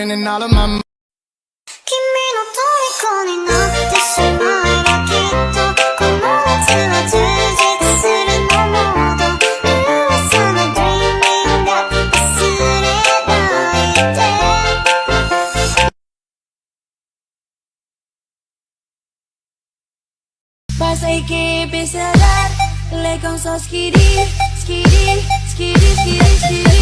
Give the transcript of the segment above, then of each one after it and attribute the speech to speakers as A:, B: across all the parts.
A: spending all of my money.
B: 君の虜になってしまえばきっとこの夏は充実するのもっと噂の dreaming が忘れないで
C: Pas ik besarar, le con so skiri, skiri, skiri, skiri, skiri.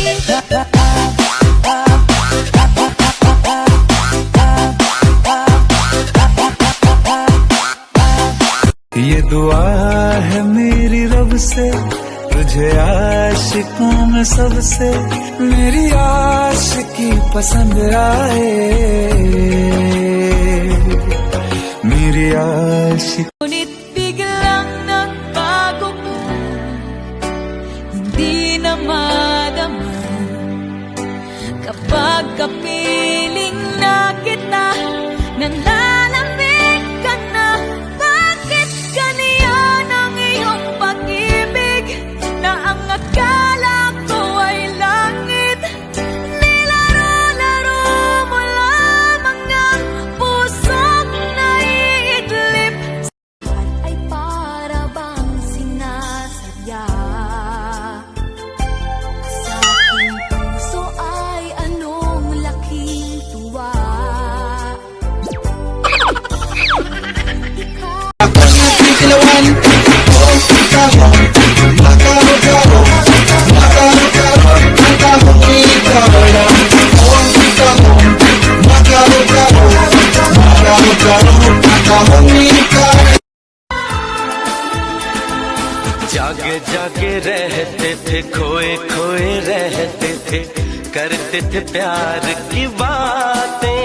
D: ये दुआ है मेरी रब से तुझे आशिकों में सबसे मेरी आशिकी पसंद आए मेरी आशिक
C: Ngunit biglang nagbago ka, hindi na madama kapag kapiling na kita, nanlalamig ka na. Bakit ganyan ang iyong pag-ibig na ang akala ko ay langit? Nilaro-laro mo lamang ang pusong naiidlip ay para bang sinasadya. Sa aking puso ay anong laking tuwa.
E: जागे जागे रहते थे खोए खोए रहते थे करते थे प्यार की बातें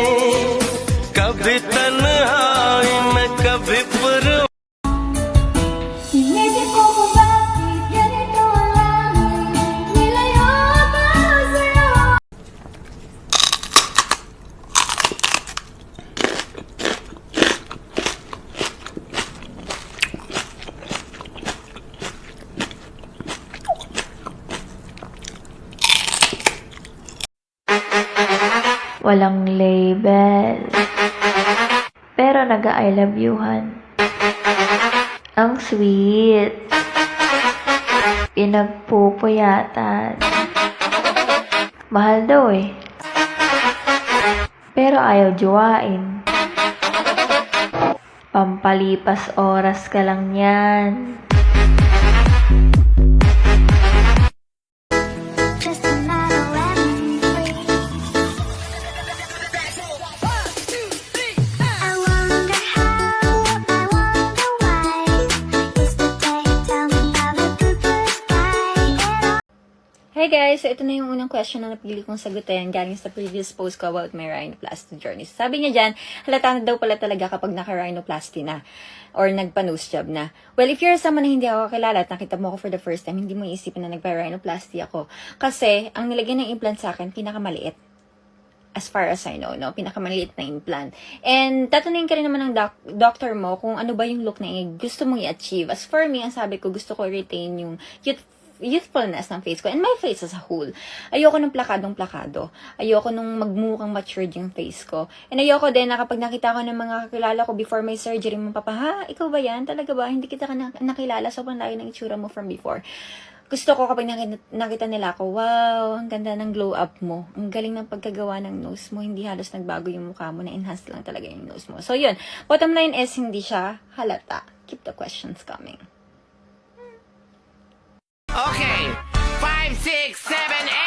E: कभी तन्हाई में कभी पुर
C: Inisip ko kung bakit ganito ang langit, nilayo pa sa'yo.
F: Walang label. Pero nag-I love youhan. Ang sweet. Pinagpupuyatan. Mahal daw eh. Pero ayaw juwain. Pampalipas oras ka lang yan.
B: Just another lemon tree. I wonder how, I wonder why. Yesterday you tell me about the blue sky.
F: Hey guys! So ito na yung unang question na napili kong sagutin galing sa previous post ko about my rhinoplasty journey. Sabi niya dyan, halata na daw pala talaga kapag naka-rhinoplasty na or nagpa-nose job na. Well, if you're someone na hindi ako kakilala at nakita mo ako for the first time, hindi mo iisipin na nagpa-rhinoplasty ako. Kasi, ang nilagyan ng implant sa akin, pinakamaliit. As far as I know, no? Pinakamaliit na implant. And tatanungin ka rin naman ng doctor mo kung ano ba yung look na gusto mong i-achieve. As for me, ang sabi ko, gusto ko retain yung youthfulness ng face ko and my face as a whole. Ayoko ng plakadong-plakado. Ayoko nung magmukhang matured yung face ko. And ayoko din na kapag nakita ko ng mga kakilala ko before my surgery, mapapa, ha? Ikaw ba yan? Talaga ba? Hindi kita nakilala. Sobrang layo ng itsura mo from before. Gusto ko kapag nakita nila ako, wow, ang ganda ng glow up mo. Ang galing ng pagkagawa ng nose mo. Hindi halos nagbago yung mukha mo. Na-enhance lang talaga yung nose mo. So, yun. Bottom line is, hindi siya halata. Keep the questions coming.
E: Okay, 5, 6, 7,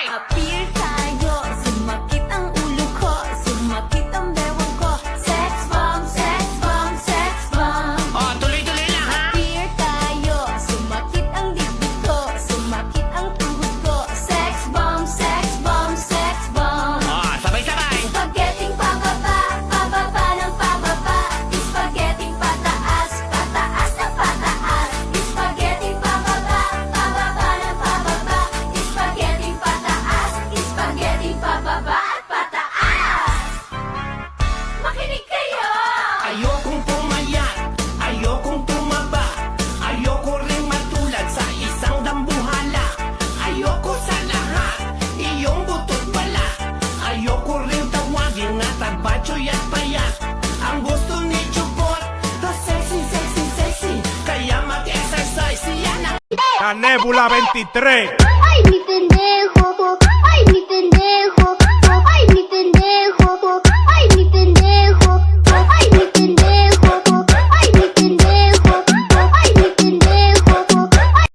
E: 8.
C: Appear tayo, sumakit ang ulo ko, sumakit ang bewang ko. Sex bomb, sex bomb, sex bomb.
E: Oh, tuloy-tuloy lang ha.
C: Appear tayo, sumakit ang dibdib ko, sumakit ang tuhod ko. Sex bomb, sex bomb, sex bomb.
E: Oh, sabay-sabay.
C: Spaghetting pababa, pababa ng pababa. Spaghetting pataas, pataas na pataas. Spaghetting pababa, pababa ng pababa. Spaghetting pataas, spaghetting
A: la Nebula 23.
B: Ay, mi pendejo, ay, mi pendejo, ay, mi pendejo, ay, mi pendejo, ay, mi pendejo, ay, mi pendejo, ay, mi pendejo, ay.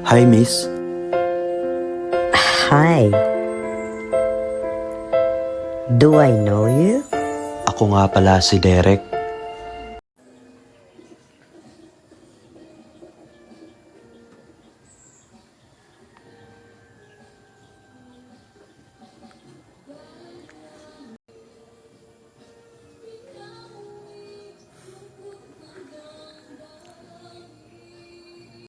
G: Hi, miss.
H: Hi. Do I know you?
G: Ako nga pala si Derek.